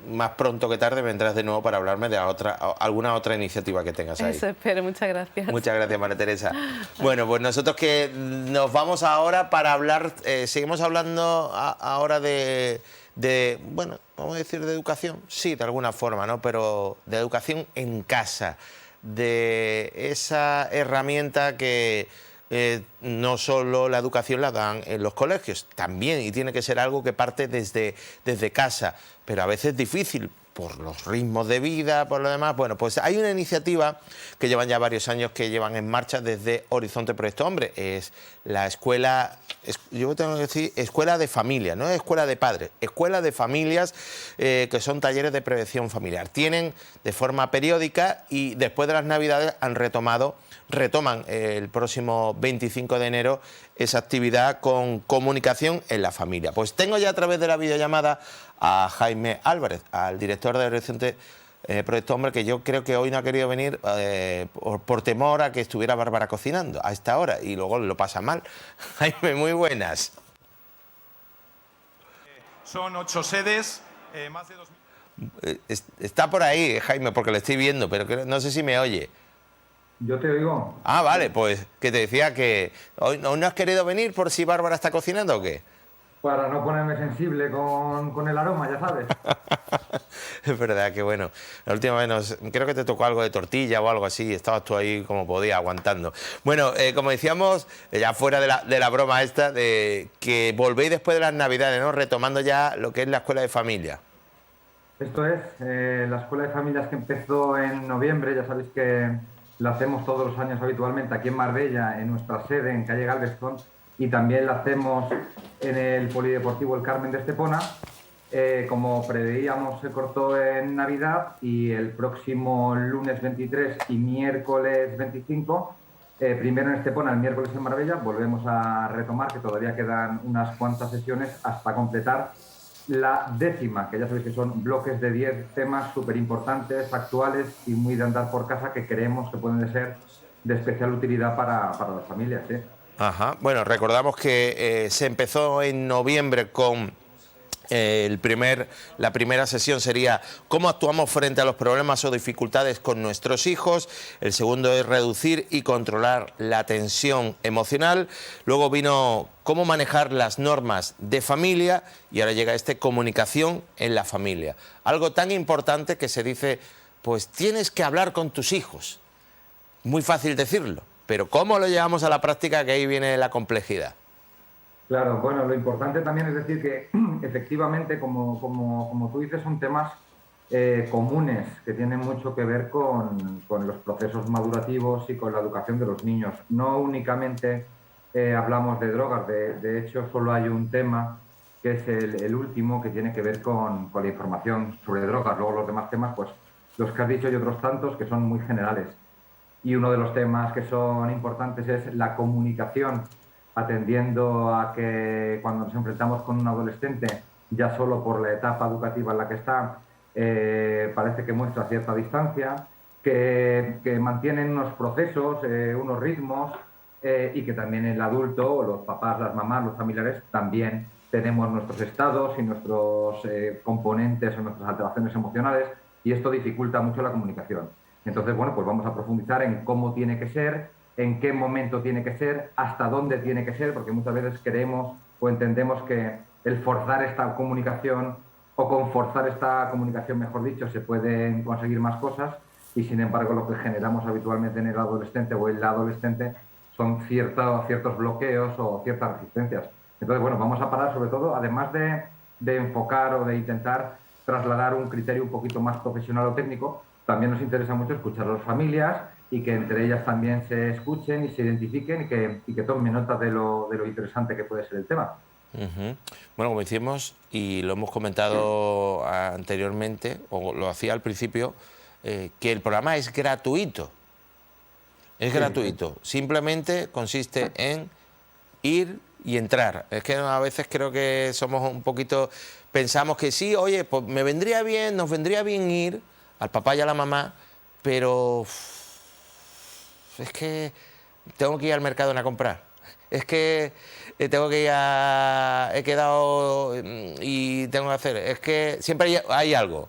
más pronto que tarde vendrás de nuevo para hablarme de alguna otra iniciativa que tengas ahí. Eso espero, muchas gracias. Muchas gracias, María Teresa. Bueno, pues nosotros que nos vamos ahora para hablar, seguimos hablando ahora de, bueno, vamos a decir de educación, sí, de alguna forma, ¿no? Pero de educación en casa, de esa herramienta que no solo la educación la dan en los colegios, también, y tiene que ser algo que parte desde casa, pero a veces es difícil por los ritmos de vida, por lo demás. Bueno, pues hay una iniciativa que llevan ya varios años que llevan en marcha desde Horizonte Proyecto Hombre, es la escuela, yo tengo que decir, escuela de familia, no es escuela de padres, escuela de familias, que son talleres de prevención familiar. Tienen de forma periódica y después de las Navidades retoman el próximo 25 de enero esa actividad con comunicación en la familia. Pues tengo ya a través de la videollamada a Jaime Álvarez, al director de Horizonte Proyecto Hombre, que yo creo que hoy no ha querido venir por temor a que estuviera Bárbara cocinando a esta hora y luego lo pasa mal. Jaime, muy buenas. Son 8 sedes, más de 2.000... Está por ahí, Jaime, porque lo estoy viendo, pero no sé si me oye. Yo te oigo. Ah, vale, pues que te decía que hoy no has querido venir por si Bárbara está cocinando o qué. Para no ponerme sensible con el aroma, ya sabes. Es verdad que bueno, la última vez creo que te tocó algo de tortilla o algo así, estabas tú ahí como podías aguantando. Bueno, como decíamos, ya fuera de la broma esta, de que volvéis después de las Navidades, ¿no? Retomando ya lo que es la escuela de familia. Esto es, la escuela de familias que empezó en noviembre, ya sabéis que la hacemos todos los años habitualmente aquí en Marbella, en nuestra sede, en calle Galveston, y también la hacemos en el Polideportivo El Carmen de Estepona. Como preveíamos, se cortó en Navidad y el próximo lunes 23 y miércoles 25, primero en Estepona, el miércoles en Marbella, volvemos a retomar, que todavía quedan unas cuantas sesiones hasta completar la 10ª, que ya sabéis que son bloques de 10 temas súper importantes, actuales y muy de andar por casa, que creemos que pueden ser de especial utilidad para las familias, ¿sí? Ajá. Bueno, recordamos que se empezó en noviembre con La primera sesión sería cómo actuamos frente a los problemas o dificultades con nuestros hijos. El segundo es reducir y controlar la tensión emocional. Luego vino cómo manejar las normas de familia y ahora llega comunicación en la familia. Algo tan importante que se dice, pues tienes que hablar con tus hijos. Muy fácil decirlo, pero ¿cómo lo llevamos a la práctica? Que ahí viene la complejidad. Claro, bueno, lo importante también es decir que efectivamente, como tú dices, son temas comunes que tienen mucho que ver con los procesos madurativos y con la educación de los niños. No únicamente hablamos de drogas, de hecho solo hay un tema que es el último, que tiene que ver con la información sobre drogas. Luego los demás temas, pues los que has dicho y otros tantos que son muy generales. Y uno de los temas que son importantes es la comunicación, atendiendo a que cuando nos enfrentamos con un adolescente, ya solo por la etapa educativa en la que está, parece que muestra cierta distancia, que mantienen unos procesos, unos ritmos, y que también el adulto, los papás, las mamás, los familiares, también tenemos nuestros estados y nuestros componentes o nuestras alteraciones emocionales, y esto dificulta mucho la comunicación. Entonces, bueno, pues vamos a profundizar en cómo tiene que ser, en qué momento tiene que ser, hasta dónde tiene que ser, porque muchas veces creemos o entendemos que el forzar esta comunicación o con forzar esta comunicación, mejor dicho, se pueden conseguir más cosas y, sin embargo, lo que generamos habitualmente en el adolescente o en la adolescente son ciertos bloqueos o ciertas resistencias. Entonces, bueno, vamos a parar sobre todo, además de enfocar o de intentar trasladar un criterio un poquito más profesional o técnico, también nos interesa mucho escuchar a las familias y que entre ellas también se escuchen y se identifiquen y que tomen nota de lo interesante que puede ser el tema. Bueno, como decimos y lo hemos comentado anteriormente, o lo hacía al principio, que el programa es gratuito. Es gratuito. Simplemente consiste en ir y entrar. Es que a veces creo que somos un poquito... Pensamos que sí, oye, pues nos vendría bien ir al papá y a la mamá, pero es que tengo que ir al Mercadona a comprar. Es que tengo que ir he quedado y tengo que hacer. Es que siempre hay algo.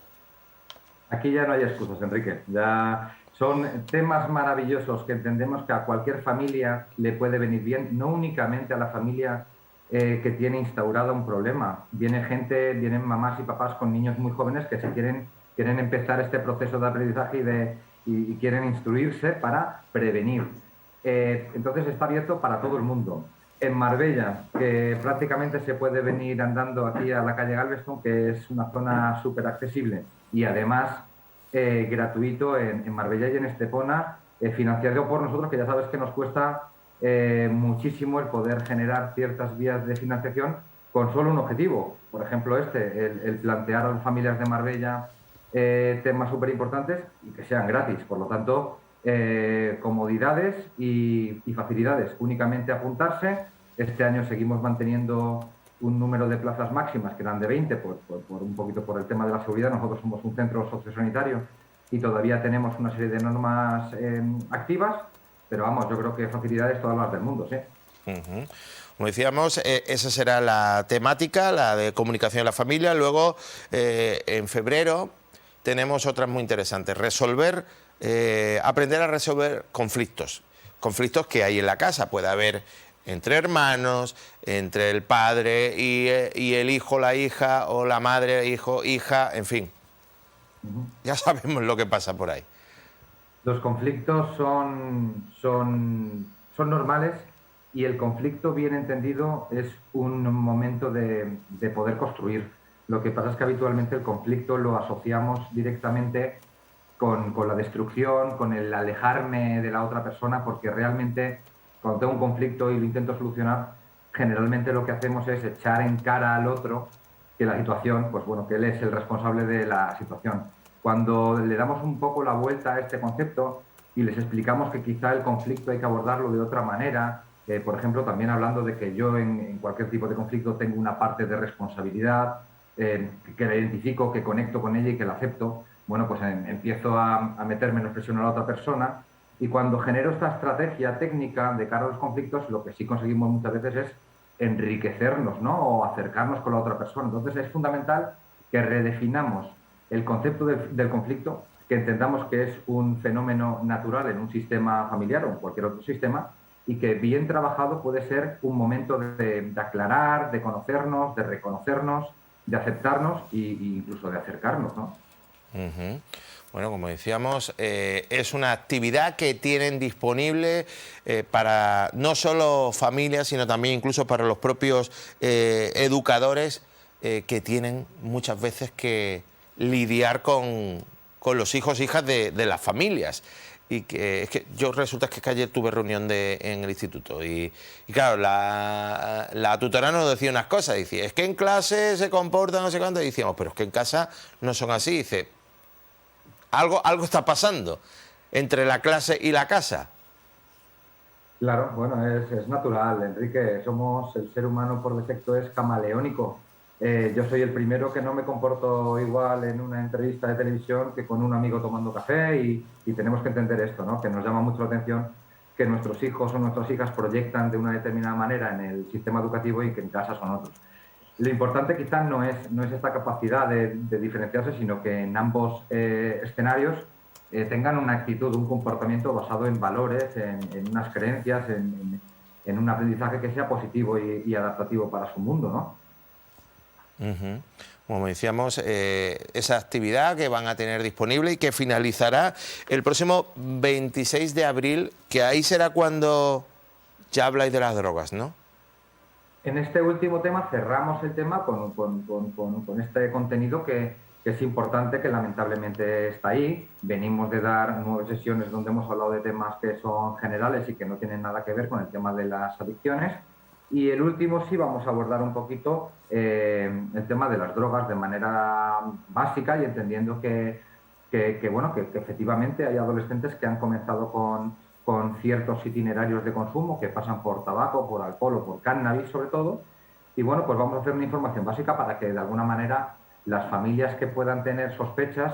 Aquí ya no hay excusas, Enrique. Ya son temas maravillosos que entendemos que a cualquier familia le puede venir bien, no únicamente a la familia que tiene instaurado un problema. Vienen mamás y papás con niños muy jóvenes que se quieren empezar este proceso de aprendizaje y quieren instruirse para prevenir. Entonces está abierto para todo el mundo. En Marbella, que prácticamente se puede venir andando aquí a la calle Galveston, que es una zona súper accesible y además gratuito en Marbella y en Estepona, financiado por nosotros, que ya sabes que nos cuesta muchísimo el poder generar ciertas vías de financiación con solo un objetivo. Por ejemplo, el plantear a las familias de Marbella temas súper importantes y que sean gratis. Por lo tanto, comodidades y facilidades. Únicamente apuntarse. Este año seguimos manteniendo un número de plazas máximas que eran de 20 por un poquito por el tema de la seguridad. Nosotros somos un centro sociosanitario y todavía tenemos una serie de normas activas, pero vamos, yo creo que facilidades todas las del mundo, sí. Como decíamos, esa será la temática, la de comunicación de la familia. Luego, en febrero, tenemos otras muy interesantes. Aprender a resolver conflictos. Conflictos que hay en la casa. Puede haber entre hermanos, entre el padre y el hijo, la hija, o la madre, hijo, hija, en fin. Ya sabemos lo que pasa por ahí. Los conflictos son normales y el conflicto, bien entendido, es un momento de poder construir. Lo que pasa es que habitualmente el conflicto lo asociamos directamente con la destrucción, con el alejarme de la otra persona, porque realmente cuando tengo un conflicto y lo intento solucionar, generalmente lo que hacemos es echar en cara al otro que la situación, pues bueno, que él es el responsable de la situación. Cuando le damos un poco la vuelta a este concepto y les explicamos que quizá el conflicto hay que abordarlo de otra manera, por ejemplo, también hablando de que yo en cualquier tipo de conflicto tengo una parte de responsabilidad, que la identifico, que conecto con ella y que la acepto, bueno, pues empiezo a meter menos presión a la otra persona. Y cuando genero esta estrategia técnica de cara a los conflictos, lo que sí conseguimos muchas veces es enriquecernos, ¿no? O acercarnos con la otra persona. Entonces es fundamental que redefinamos el concepto del conflicto, que entendamos que es un fenómeno natural en un sistema familiar o en cualquier otro sistema, y que bien trabajado puede ser un momento de aclarar, de conocernos, de reconocernos, de aceptarnos e incluso de acercarnos, ¿no? Uh-huh. Bueno, como decíamos, es una actividad que tienen disponible para no solo familias, sino también incluso para los propios educadores que tienen muchas veces que lidiar con los hijos e hijas de las familias. Y que es que yo resulta que ayer tuve reunión en el instituto y claro, la tutora nos decía unas cosas, dice, es que en clase se comportan no sé cuánto, y decíamos, pero es que en casa no son así, dice, algo está pasando entre la clase y la casa. Claro, bueno, es natural, Enrique, el ser humano por defecto es camaleónico. Yo soy el primero que no me comporto igual en una entrevista de televisión que con un amigo tomando café y tenemos que entender esto, ¿no? Que nos llama mucho la atención que nuestros hijos o nuestras hijas proyectan de una determinada manera en el sistema educativo y que en casa son otros. Lo importante quizás no es esta capacidad de diferenciarse, sino que en ambos escenarios tengan una actitud, un comportamiento basado en valores, en unas creencias, en un aprendizaje que sea positivo y adaptativo para su mundo, ¿no? Uh-huh. Como decíamos, esa actividad que van a tener disponible y que finalizará el próximo 26 de abril, que ahí será cuando ya habláis de las drogas, ¿no? En este último tema cerramos el tema con este contenido que es importante, que lamentablemente está ahí. Venimos de dar 9 sesiones donde hemos hablado de temas que son generales y que no tienen nada que ver con el tema de las adicciones. Y el último sí vamos a abordar un poquito el tema de las drogas de manera básica y entendiendo que efectivamente hay adolescentes que han comenzado con ciertos itinerarios de consumo que pasan por tabaco, por alcohol o por cannabis sobre todo. Y bueno, pues vamos a hacer una información básica para que de alguna manera las familias que puedan tener sospechas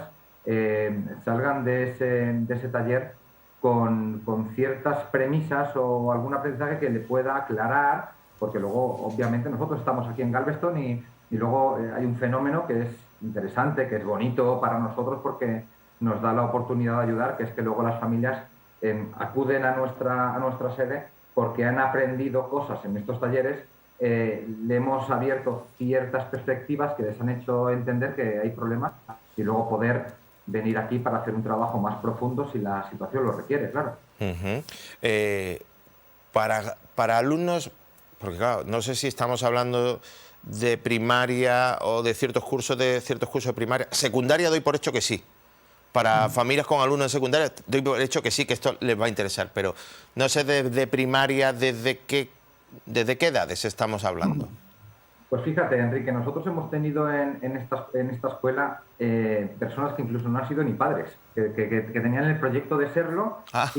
salgan de ese taller con ciertas premisas o algún aprendizaje que le pueda aclarar, porque luego obviamente nosotros estamos aquí en Galveston y luego hay un fenómeno que es interesante, que es bonito para nosotros porque nos da la oportunidad de ayudar, que es que luego las familias acuden a nuestra sede porque han aprendido cosas en estos talleres, le hemos abierto ciertas perspectivas que les han hecho entender que hay problemas y luego poder venir aquí para hacer un trabajo más profundo si la situación lo requiere, claro. Uh-huh. Para alumnos, porque claro, no sé si estamos hablando de primaria o de ciertos cursos de primaria. Secundaria doy por hecho que sí. Para familias con alumnos de secundaria doy por hecho que sí, que esto les va a interesar. Pero no sé de primaria desde qué edades estamos hablando. Pues fíjate, Enrique, nosotros hemos tenido en esta escuela personas que incluso no han sido ni padres, que tenían el proyecto de serlo vale.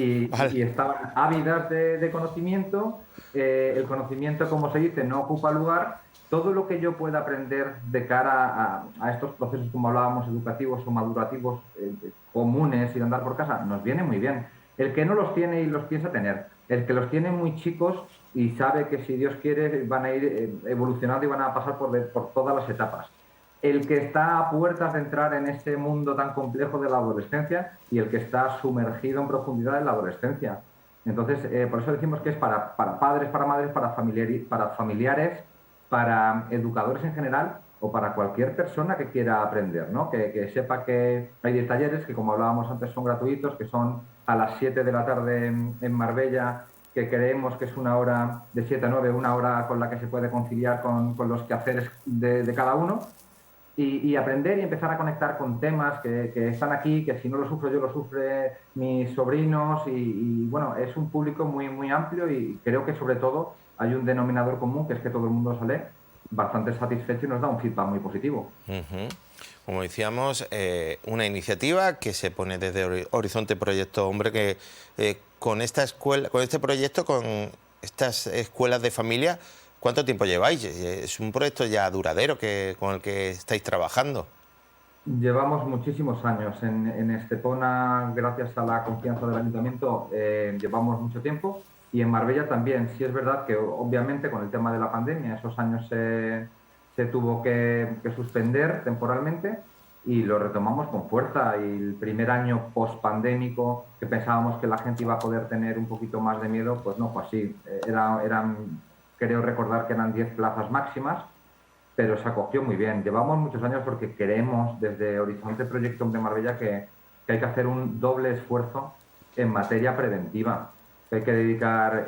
Y estaban ávidas de conocimiento. El conocimiento, como se dice, no ocupa lugar. Todo lo que yo pueda aprender de cara a estos procesos, como hablábamos, educativos o madurativos comunes y de andar por casa, nos viene muy bien. El que no los tiene y los piensa tener, el que los tiene muy chicos y sabe que si Dios quiere van a ir evolucionando y van a pasar por todas las etapas. El que está a puertas de entrar en este mundo tan complejo de la adolescencia y el que está sumergido en profundidad en la adolescencia. Entonces, por eso decimos que es para padres, para madres, para familiares, para educadores en general o para cualquier persona que quiera aprender, ¿no? Que sepa que hay 10 talleres que, como hablábamos antes, son gratuitos, que son a las 7 de la tarde en Marbella, que creemos que es una hora de 7 a 9, una hora con la que se puede conciliar con los quehaceres de cada uno y aprender y empezar a conectar con temas que están aquí, que si no lo sufro yo, lo sufre mis sobrinos y bueno, es un público muy, muy amplio y creo que sobre todo hay un denominador común, que es que todo el mundo sale bastante satisfecho y nos da un feedback muy positivo. Uh-huh. Como decíamos, una iniciativa que se pone desde Horizonte Proyecto Hombre, que con esta escuela, con este proyecto, con estas escuelas de familia, ¿cuánto tiempo lleváis? Es un proyecto ya duradero con el que estáis trabajando. Llevamos muchísimos años en Estepona, gracias a la confianza del Ayuntamiento, llevamos mucho tiempo. Y en Marbella también. Sí es verdad que obviamente con el tema de la pandemia esos años se tuvo que suspender temporalmente y lo retomamos con fuerza. Y el primer año post-pandémico, que pensábamos que la gente iba a poder tener un poquito más de miedo, pues no fue así. Creo recordar que eran 10 plazas máximas, pero se acogió muy bien. Llevamos muchos años porque creemos desde Horizonte Proyecto Hombre Marbella que hay que hacer un doble esfuerzo en materia preventiva. Hay que dedicar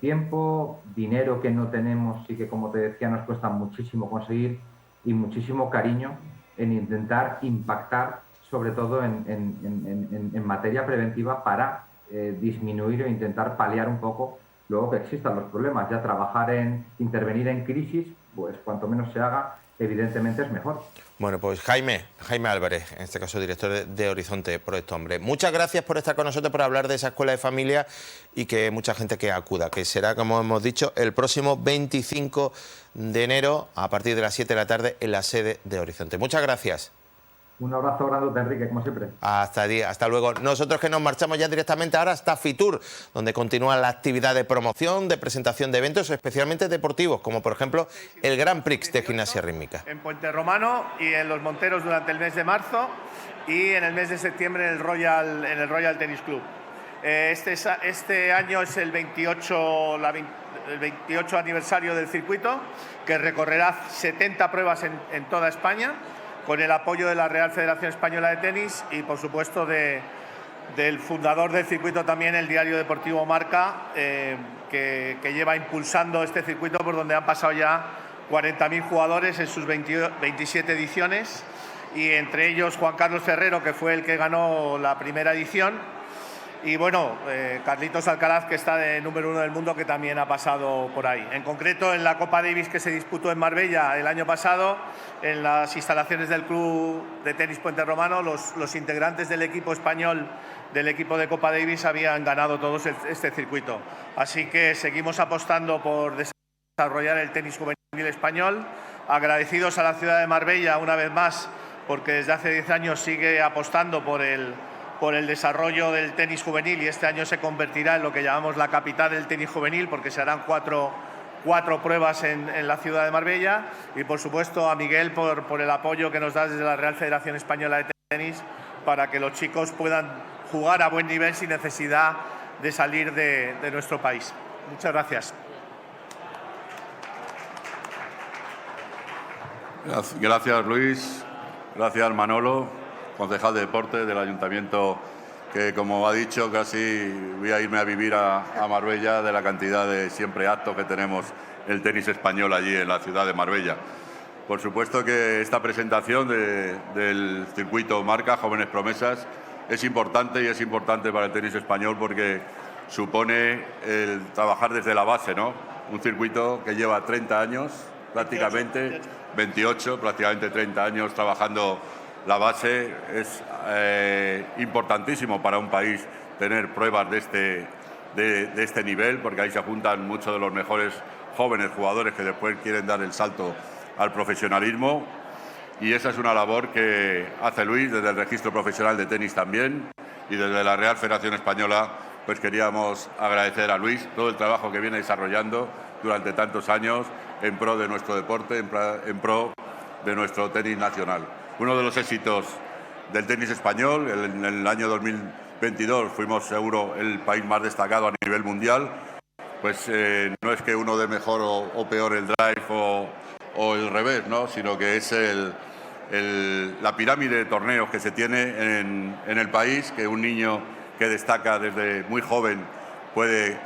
tiempo, dinero que no tenemos y que, como te decía, nos cuesta muchísimo conseguir, y muchísimo cariño en intentar impactar, sobre todo en materia preventiva, para disminuir o intentar paliar un poco luego que existan los problemas. Ya trabajar en intervenir en crisis, pues cuanto menos se haga, evidentemente es mejor. Bueno, pues Jaime Álvarez, en este caso director de Horizonte Proyecto Hombre. Muchas gracias por estar con nosotros, por hablar de esa escuela de familia y que mucha gente que acuda, que será, como hemos dicho, el próximo 25 de enero a partir de las 7 de la tarde en la sede de Horizonte. Muchas gracias. Un abrazo grande, Enrique, como siempre. Hasta luego. Nosotros que nos marchamos ya directamente ahora hasta Fitur, donde continúa la actividad de promoción, de presentación de eventos, especialmente deportivos, como por ejemplo el Grand Prix de gimnasia rítmica. En Puente Romano y en Los Monteros durante el mes de marzo, y en el mes de septiembre en el Royal Tennis Club. Este año es el 28 aniversario del circuito, que recorrerá 70 pruebas en toda España, con el apoyo de la Real Federación Española de Tenis y, por supuesto, del fundador del circuito también, el diario deportivo Marca, que lleva impulsando este circuito, por donde han pasado ya 40.000 jugadores en sus 27 ediciones, y entre ellos Juan Carlos Ferrero, que fue el que ganó la primera edición, y bueno, Carlitos Alcaraz, que está de número 1 del mundo, que también ha pasado por ahí. En concreto, en la Copa Davis que se disputó en Marbella el año pasado, en las instalaciones del Club de Tenis Puente Romano, los integrantes del equipo español, del equipo de Copa Davis, habían ganado todos este circuito. Así que seguimos apostando por desarrollar el tenis juvenil español, agradecidos a la ciudad de Marbella una vez más, porque desde hace 10 años sigue apostando por el desarrollo del tenis juvenil, y este año se convertirá en lo que llamamos la capital del tenis juvenil, porque se harán cuatro pruebas en la ciudad de Marbella, y por supuesto a Miguel por el apoyo que nos da desde la Real Federación Española de Tenis para que los chicos puedan jugar a buen nivel sin necesidad de salir de nuestro país. Muchas gracias. Gracias, Luis. Gracias, Manolo, concejal de Deporte del Ayuntamiento, que, como ha dicho, casi voy a irme a vivir a Marbella de la cantidad de siempre actos que tenemos el tenis español allí en la ciudad de Marbella. Por supuesto que esta presentación del circuito Marca Jóvenes Promesas es importante, y es importante para el tenis español porque supone el trabajar desde la base, ¿no? Un circuito que lleva 30 años prácticamente, 28, prácticamente 30 años trabajando la base. Es importantísimo para un país tener pruebas de este nivel, porque ahí se juntan muchos de los mejores jóvenes jugadores que después quieren dar el salto al profesionalismo, y esa es una labor que hace Luis desde el Registro Profesional de Tenis también, y desde la Real Federación Española pues queríamos agradecer a Luis todo el trabajo que viene desarrollando durante tantos años en pro de nuestro deporte, en pro de nuestro tenis nacional. Uno de los éxitos del tenis español, en el año 2022 fuimos seguro el país más destacado a nivel mundial. Pues no es que uno dé mejor o peor el drive o el revés, ¿no? Sino que es la pirámide de torneos que se tiene en el país, que un niño que destaca desde muy joven puede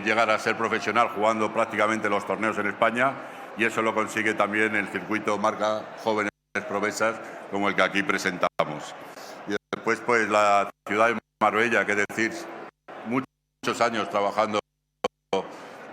llegar a ser profesional jugando prácticamente los torneos en España, y eso lo consigue también el circuito Marca Jóvenes Promesas, como el que aquí presentamos. Y después, pues la ciudad de Marbella, que decir, muchos años trabajando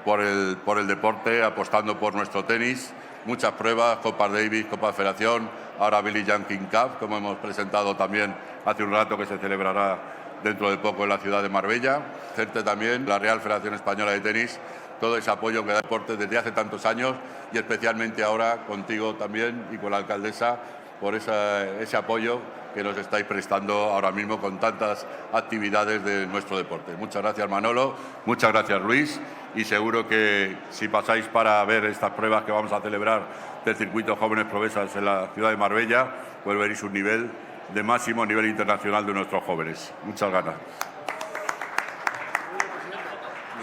por el deporte, apostando por nuestro tenis, muchas pruebas, Copa Davis, Copa Federación, ahora Billie Jean King Cup, como hemos presentado también hace un rato, que se celebrará dentro de poco en la ciudad de Marbella. Hacerte también la Real Federación Española de Tenis, todo ese apoyo que da el deporte desde hace tantos años, y especialmente ahora contigo también y con la alcaldesa, por ese apoyo que nos estáis prestando ahora mismo con tantas actividades de nuestro deporte. Muchas gracias, Manolo, muchas gracias, Luis, y seguro que si pasáis para ver estas pruebas que vamos a celebrar del circuito Jóvenes Promesas en la ciudad de Marbella, pues veréis un nivel de máximo nivel internacional de nuestros jóvenes. Muchas ganas.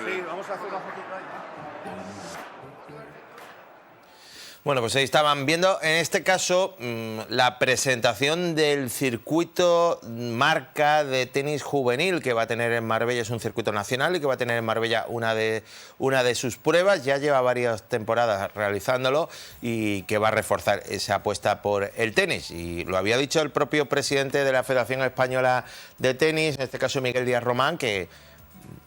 Sí, vamos a hacer una fotito ahí. Bueno, pues ahí estaban viendo, en este caso, la presentación del circuito marca de tenis juvenil que va a tener en Marbella. Es un circuito nacional y que va a tener en Marbella una de sus pruebas. Ya lleva varias temporadas realizándolo y que va a reforzar esa apuesta por el tenis. Y lo había dicho el propio presidente de la Federación Española de Tenis, en este caso Miguel Díaz Román, que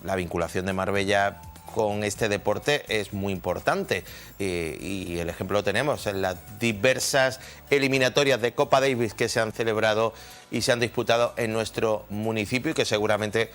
la vinculación de Marbella con este deporte es muy importante y el ejemplo lo tenemos en las diversas eliminatorias de Copa Davis que se han celebrado y se han disputado en nuestro municipio y que seguramente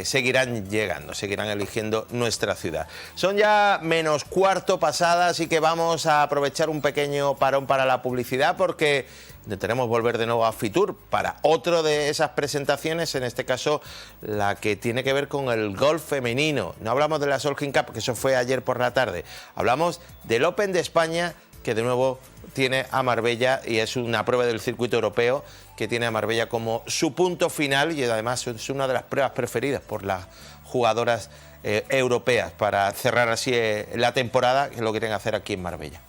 seguirán llegando, seguirán eligiendo nuestra ciudad. Son ya menos cuarto pasadas, así que vamos a aprovechar un pequeño parón para la publicidad porque intentaremos volver de nuevo a Fitur para otro de esas presentaciones, en este caso la que tiene que ver con el golf femenino. No hablamos de la Solheim Cup, que eso fue ayer por la tarde, hablamos del Open de España, que de nuevo tiene a Marbella y es una prueba del circuito europeo que tiene a Marbella como su punto final y además es una de las pruebas preferidas por las jugadoras europeas para cerrar así la temporada, que lo quieren hacer aquí en Marbella.